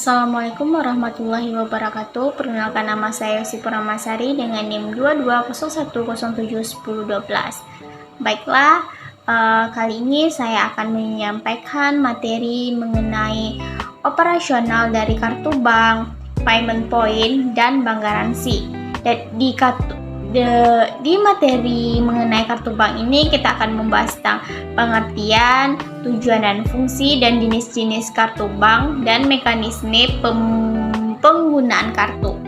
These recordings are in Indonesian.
Assalamualaikum warahmatullahi wabarakatuh. Perkenalkan, nama saya Yosi Purnamasari dengan NIM 2201071012. Baiklah, kali ini saya akan menyampaikan materi mengenai operasional dari kartu bank, payment point, dan bank garansi. Di materi mengenai kartu bank ini kita akan membahas tentang pengertian, tujuan dan fungsi, dan jenis-jenis kartu bank dan mekanisme penggunaan kartu.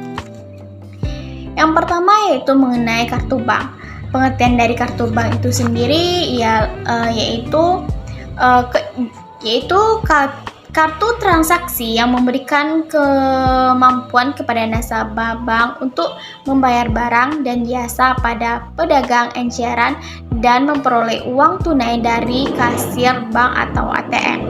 Yang pertama yaitu mengenai kartu bank. Pengertian dari kartu bank itu sendiri yaitu kartu transaksi yang memberikan kemampuan kepada nasabah bank untuk membayar barang dan jasa pada pedagang eceran dan memperoleh uang tunai dari kasir bank atau ATM.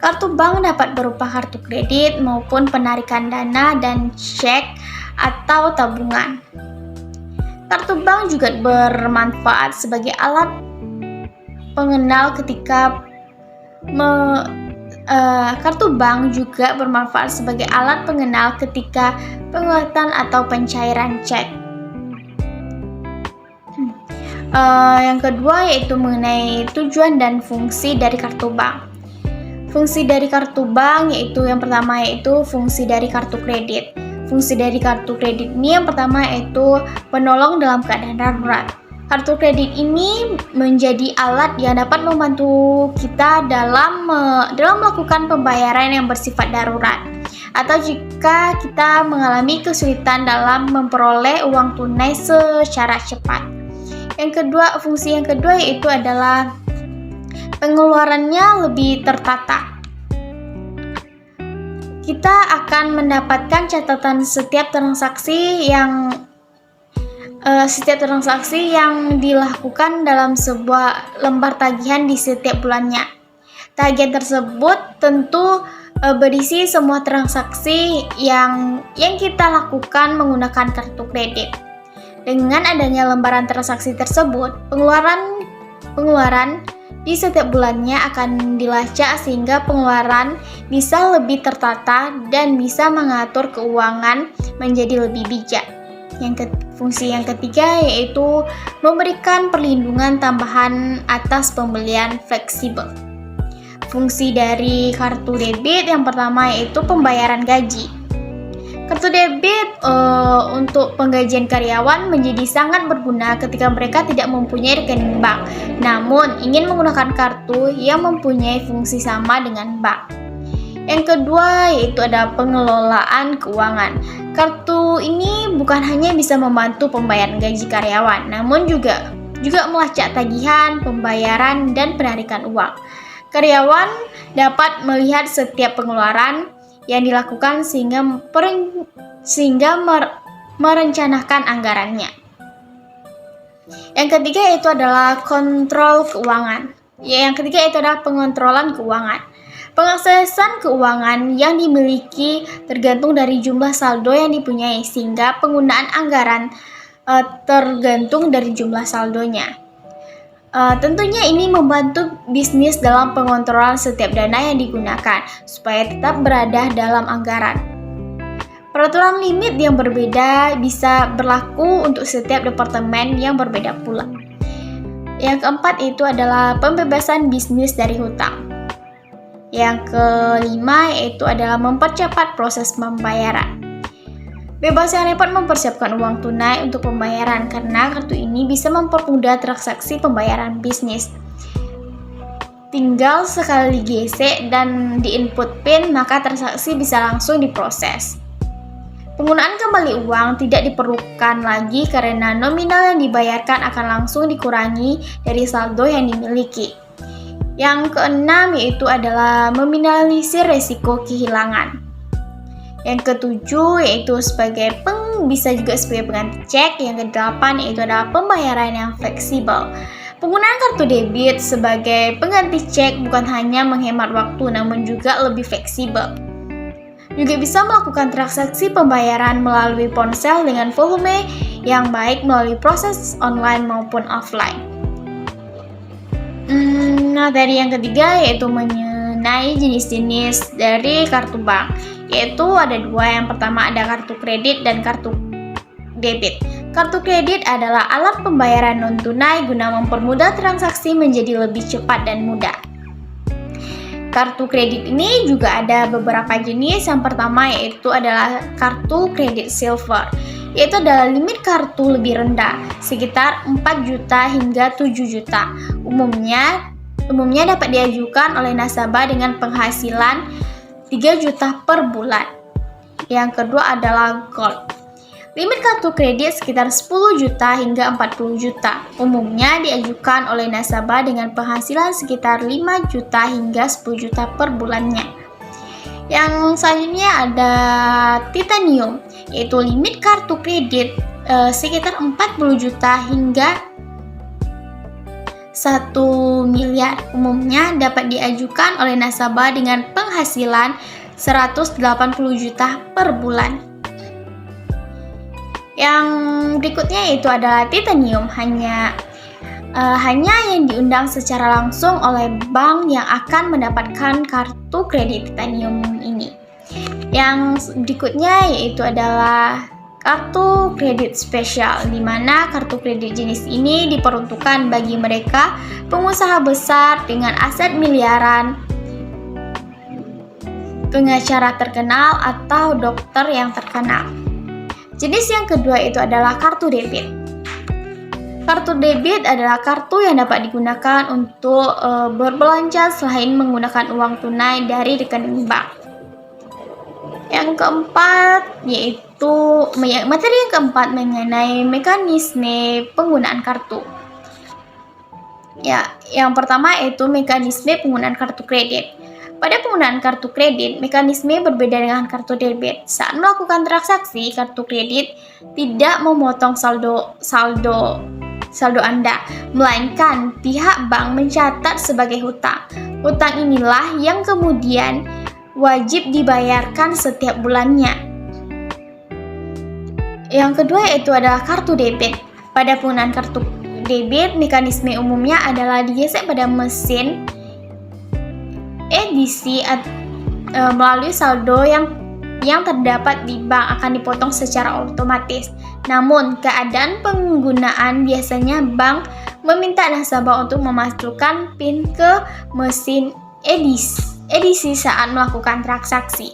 Kartu bank dapat berupa kartu kredit maupun penarikan dana dan cek atau tabungan. Kartu bank juga bermanfaat sebagai alat pengenal ketika kartu bank juga bermanfaat sebagai alat pengenal ketika penguatan atau pencairan cek. Yang kedua yaitu mengenai tujuan dan fungsi dari kartu bank. Fungsi dari kartu bank yaitu yang pertama yaitu fungsi dari kartu kredit. Fungsi dari kartu kredit ini yang pertama yaitu penolong dalam keadaan darurat. Kartu kredit ini menjadi alat yang dapat membantu kita dalam melakukan pembayaran yang bersifat darurat, atau jika kita mengalami kesulitan dalam memperoleh uang tunai secara cepat. Fungsi yang kedua yaitu adalah pengeluarannya lebih tertata. Kita akan mendapatkan catatan setiap transaksi yang dilakukan dalam sebuah lembar tagihan di setiap bulannya. Tagihan tersebut tentu berisi semua transaksi yang kita lakukan menggunakan kartu kredit. Dengan adanya lembaran transaksi tersebut, pengeluaran di setiap bulannya akan dilacak sehingga pengeluaran bisa lebih tertata dan bisa mengatur keuangan menjadi lebih bijak. Fungsi yang ketiga yaitu memberikan perlindungan tambahan atas pembelian fleksibel. Fungsi dari kartu debit yang pertama yaitu pembayaran gaji. Kartu debit untuk penggajian karyawan menjadi sangat berguna ketika mereka tidak mempunyai rekening bank, namun ingin menggunakan kartu yang mempunyai fungsi sama dengan bank. Yang kedua yaitu ada pengelolaan keuangan. Kartu ini bukan hanya bisa membantu pembayaran gaji karyawan, namun juga melacak tagihan, pembayaran, dan penarikan uang. Karyawan dapat melihat setiap pengeluaran yang dilakukan sehingga merencanakan anggarannya. Yang ketiga yaitu adalah kontrol keuangan. Yang ketiga yaitu adalah pengontrolan keuangan. Pengaksesan keuangan yang dimiliki tergantung dari jumlah saldo yang dipunyai, sehingga penggunaan anggaran tergantung dari jumlah saldonya. Tentunya ini membantu bisnis dalam pengontrolan setiap dana yang digunakan, supaya tetap berada dalam anggaran. Peraturan limit yang berbeda bisa berlaku untuk setiap departemen yang berbeda pula. Yang keempat itu adalah pembebasan bisnis dari hutang. Yang kelima yaitu adalah mempercepat proses pembayaran. Bebas yang repot mempersiapkan uang tunai untuk pembayaran karena kartu ini bisa mempermudah transaksi pembayaran bisnis. Tinggal sekali digesek dan diinput PIN maka transaksi bisa langsung diproses. Penggunaan kembali uang tidak diperlukan lagi karena nominal yang dibayarkan akan langsung dikurangi dari saldo yang dimiliki. Yang keenam yaitu adalah meminimalisir resiko kehilangan. Yang ketujuh yaitu bisa juga sebagai pengganti cek. Yang kedelapan yaitu adalah pembayaran yang fleksibel. Penggunaan kartu debit sebagai pengganti cek bukan hanya menghemat waktu namun juga lebih fleksibel. Juga bisa melakukan transaksi pembayaran melalui ponsel dengan volume yang baik melalui proses online maupun offline. Materi yang ketiga yaitu mengenai jenis-jenis dari kartu bank, yaitu ada dua. Yang pertama ada kartu kredit dan kartu debit. Kartu kredit adalah alat pembayaran non-tunai guna mempermudah transaksi menjadi lebih cepat dan mudah. Kartu kredit ini juga ada beberapa jenis. Yang pertama yaitu adalah kartu kredit silver, yaitu adalah limit kartu lebih rendah, sekitar 4 juta hingga 7 juta. Umumnya dapat diajukan oleh nasabah dengan penghasilan 3 juta per bulan. Yang kedua adalah gold. Limit kartu kredit sekitar 10 juta hingga 40 juta. Umumnya diajukan oleh nasabah dengan penghasilan sekitar 5 juta hingga 10 juta per bulannya. Yang selanjutnya ada titanium, yaitu limit kartu kredit sekitar 40 juta hingga 1 miliar. Umumnya dapat diajukan oleh nasabah dengan penghasilan 180 juta per bulan. Yang berikutnya yaitu adalah titanium, hanya yang diundang secara langsung oleh bank yang akan mendapatkan kartu kredit titanium ini. Yang berikutnya yaitu adalah kartu kredit spesial, di mana kartu kredit jenis ini diperuntukkan bagi mereka pengusaha besar dengan aset miliaran, pengacara terkenal, atau dokter yang terkenal. Jenis yang kedua itu adalah kartu debit. Kartu debit adalah kartu yang dapat digunakan untuk berbelanja selain menggunakan uang tunai dari rekening bank. Yang keempat yaitu materi yang keempat mengenai mekanisme penggunaan kartu. Ya, yang pertama yaitu mekanisme penggunaan kartu kredit. Pada penggunaan kartu kredit, mekanisme berbeda dengan kartu debit. Saat melakukan transaksi, kartu kredit tidak memotong saldo Anda, melainkan pihak bank mencatat sebagai hutang. Hutang inilah yang kemudian wajib dibayarkan setiap bulannya. Yang kedua yaitu adalah kartu debit. Pada penggunaan kartu debit, mekanisme umumnya adalah digesek pada mesin edisi melalui saldo yang terdapat di bank akan dipotong secara otomatis. Namun, keadaan penggunaan biasanya bank meminta nasabah untuk memasukkan PIN ke mesin edisi saat melakukan transaksi.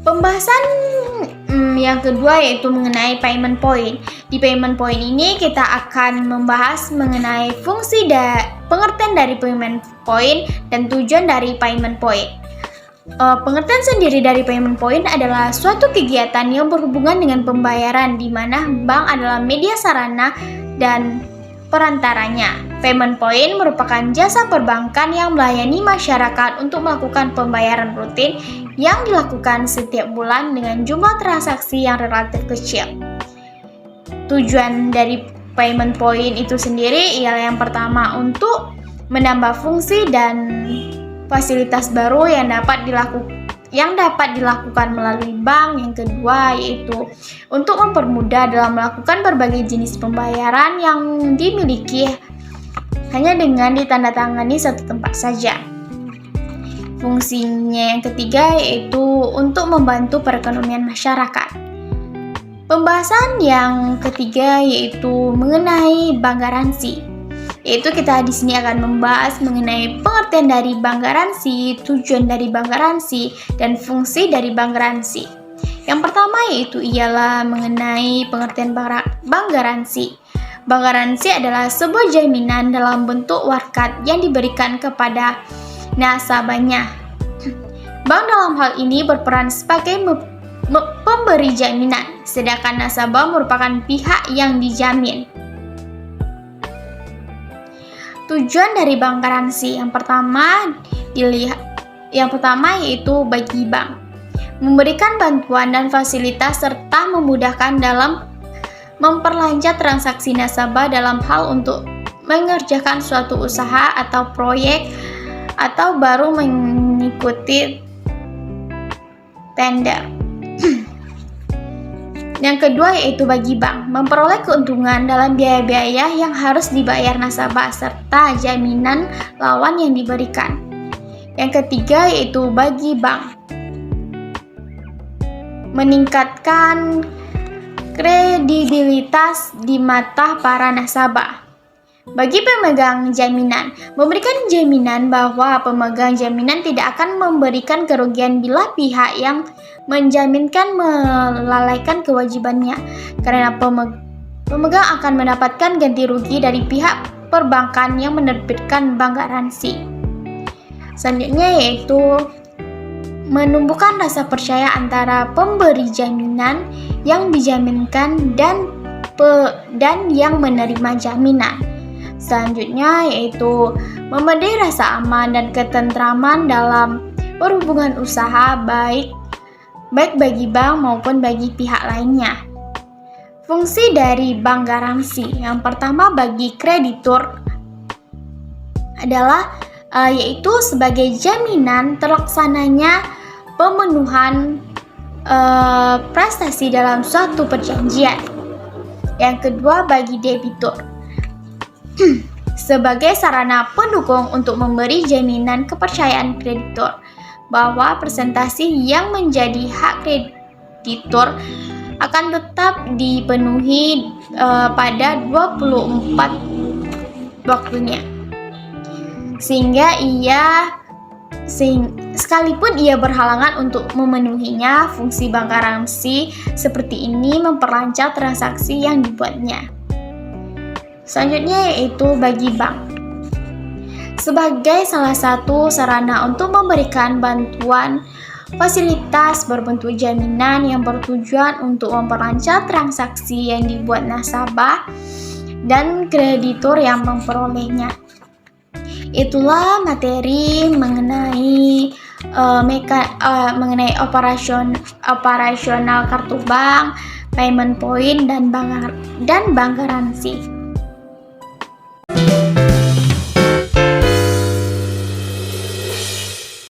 Pembahasan yang kedua yaitu mengenai payment point. Di payment point ini kita akan membahas mengenai fungsi pengertian dari payment point dan tujuan dari payment point. Pengertian sendiri dari payment point adalah suatu kegiatan yang berhubungan dengan pembayaran di mana bank adalah media sarana dan perantaranya. Payment point merupakan jasa perbankan yang melayani masyarakat untuk melakukan pembayaran rutin yang dilakukan setiap bulan dengan jumlah transaksi yang relatif kecil. Tujuan dari payment point itu sendiri ialah yang pertama untuk menambah fungsi dan fasilitas baru yang dapat dilakukan melalui bank. Yang kedua yaitu untuk mempermudah dalam melakukan berbagai jenis pembayaran yang dimiliki hanya dengan ditandatangani satu tempat saja. Fungsinya yang ketiga yaitu untuk membantu perekonomian masyarakat. Pembahasan yang ketiga yaitu mengenai bank garansi. Yaitu kita di sini akan membahas mengenai pengertian dari bank garansi, tujuan dari bank garansi, dan fungsi dari bank garansi. Yang pertama yaitu ialah mengenai pengertian bank garansi. Bank garansi adalah sebuah jaminan dalam bentuk warkat yang diberikan kepada nasabahnya. Bank dalam hal ini berperan sebagai pemberi jaminan, sedangkan nasabah merupakan pihak yang dijamin. Tujuan dari bank garansi yang pertama yaitu bagi bank memberikan bantuan dan fasilitas serta memudahkan dalam memperlancar transaksi nasabah dalam hal untuk mengerjakan suatu usaha atau proyek atau baru mengikuti tender. Yang kedua yaitu bagi bank memperoleh keuntungan dalam biaya-biaya yang harus dibayar nasabah serta jaminan lawan yang diberikan. Yang ketiga yaitu bagi bank, meningkatkan kredibilitas di mata para nasabah. Bagi pemegang jaminan, memberikan jaminan bahwa pemegang jaminan tidak akan memberikan kerugian bila pihak yang menjaminkan melalaikan kewajibannya, karena pemegang akan mendapatkan ganti rugi dari pihak perbankan yang menerbitkan bank garansi. Selanjutnya yaitu menumbuhkan rasa percaya antara pemberi jaminan yang dijaminkan dan yang menerima jaminan. Selanjutnya yaitu memberi rasa aman dan ketentraman dalam berhubungan usaha baik bagi bank maupun bagi pihak lainnya. Fungsi dari bank garansi yang pertama bagi kreditur adalah yaitu sebagai jaminan terlaksananya pemenuhan prestasi dalam suatu perjanjian. Yang kedua bagi debitur sebagai sarana pendukung untuk memberi jaminan kepercayaan kreditur bahwa presentasi yang menjadi hak kreditur akan tetap dipenuhi pada 24 waktunya, sehingga sekalipun ia berhalangan untuk memenuhinya. Fungsi bank garansi seperti ini memperlancar transaksi yang dibuatnya. Selanjutnya yaitu bagi bank sebagai salah satu sarana untuk memberikan bantuan fasilitas berbentuk jaminan yang bertujuan untuk memperlancar transaksi yang dibuat nasabah dan kreditur yang memperolehnya. Itulah materi mengenai operasional kartu bank, payment point, dan bank garansi.